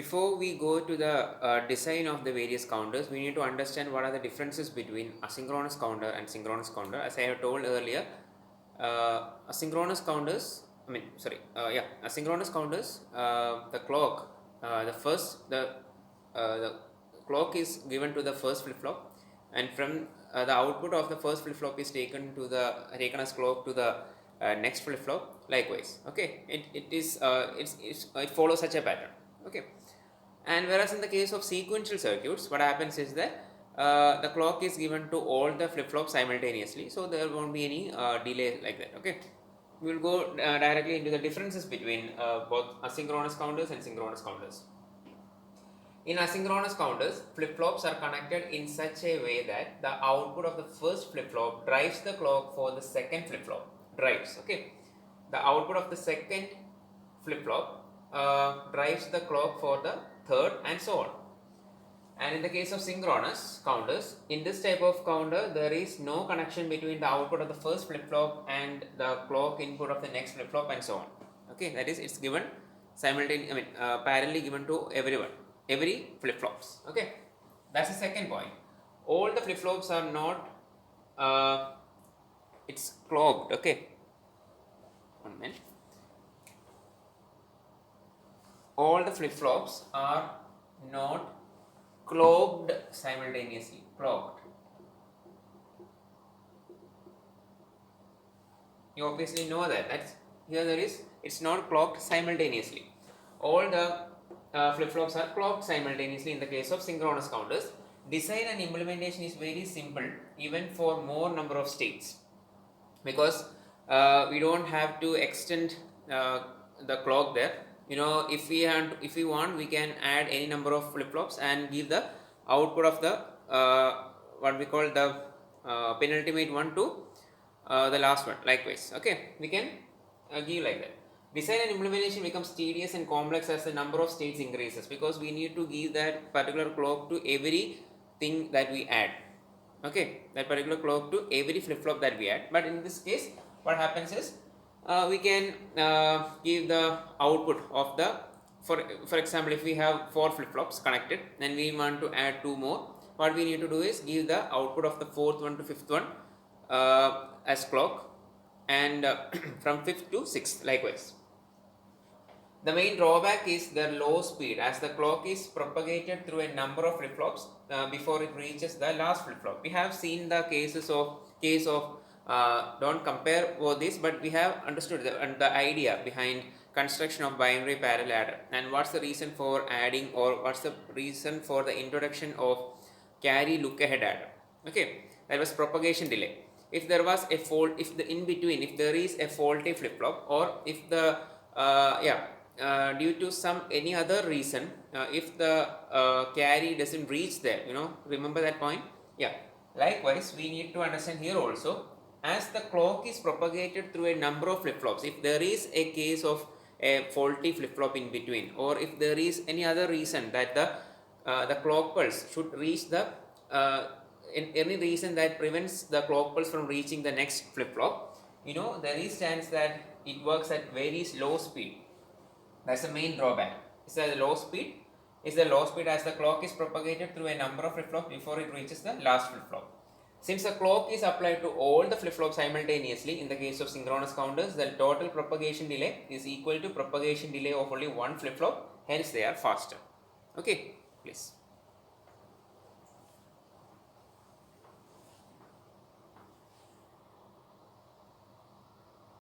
Before we go to the design of the various counters, we need to understand what are the differences between asynchronous counter and synchronous counter. As I have told earlier, asynchronous counters, asynchronous counters, the clock, the clock is given to the first flip flop, and from the output of the first flip flop is taken as clock to the next flip flop. Likewise, okay, it follows such a pattern. Okay, and whereas in the case of sequential circuits, what happens is that the clock is given to all the flip flops simultaneously, so there won't be any delay like that. Okay, we will go directly into the differences between both asynchronous counters and synchronous counters. In asynchronous counters, flip flops are connected in such a way that the output of the first flip flop drives the clock for the second flip flop. Okay, the output of the second flip flop drives the clock for the third, and so on. And in the case of synchronous counters, in this type of counter, there is no connection between the output of the first flip flop and the clock input of the next flip flop, and so on. Okay, that is, it's given simultaneously, parallelly given to every flip flops. Okay, that's the second point. All the flip flops are not it's clocked. Okay, 1 minute. All the flip flops are not clocked simultaneously. Clocked. You obviously know that. That's here there is. It's not clocked simultaneously. All the flip flops are clocked simultaneously in the case of synchronous counters. Design and implementation is very simple, even for more number of states, because we don't have to extend the clock there. If we want, we can add any number of flip flops and give the output of the what we call the penultimate one to the last one. Likewise, okay, we can give like that. Design and implementation becomes tedious and complex as the number of states increases, because we need to give that particular clock to every thing that we add. Okay, that particular clock to every flip flop that we add. But in this case, what happens is we can give the output of the, for example, if we have 4 flip flops connected and we want to add 2 more, what we need to do is give the output of the 4th one to 5th one as clock, and from 5th to 6th likewise. The main drawback is the low speed, as the clock is propagated through a number of flip flops before it reaches the last flip flop. We have seen the case of don't compare both this, but we have understood the idea behind construction of binary parallel adder, and what's the reason for adding, or what's the reason for the introduction of carry look ahead adder. Okay, that was propagation delay. If there was a fault, if there is a faulty flip flop, or if the due to any other reason, if the carry doesn't reach there, remember that point. Yeah, likewise we need to understand here also, as the clock is propagated through a number of flip flops, if there is a case of a faulty flip flop in between, or if there is any other reason that the clock pulse should reach the any reason that prevents the clock pulse from reaching the next flip flop, there is chance that it works at very slow speed. That's the main drawback. Is the low speed as the clock is propagated through a number of flip flops before it reaches the last flip flop. Since the clock is applied to all the flip flops simultaneously, in the case of synchronous counters, the total propagation delay is equal to propagation delay of only one flip flop, hence they are faster. Okay, please.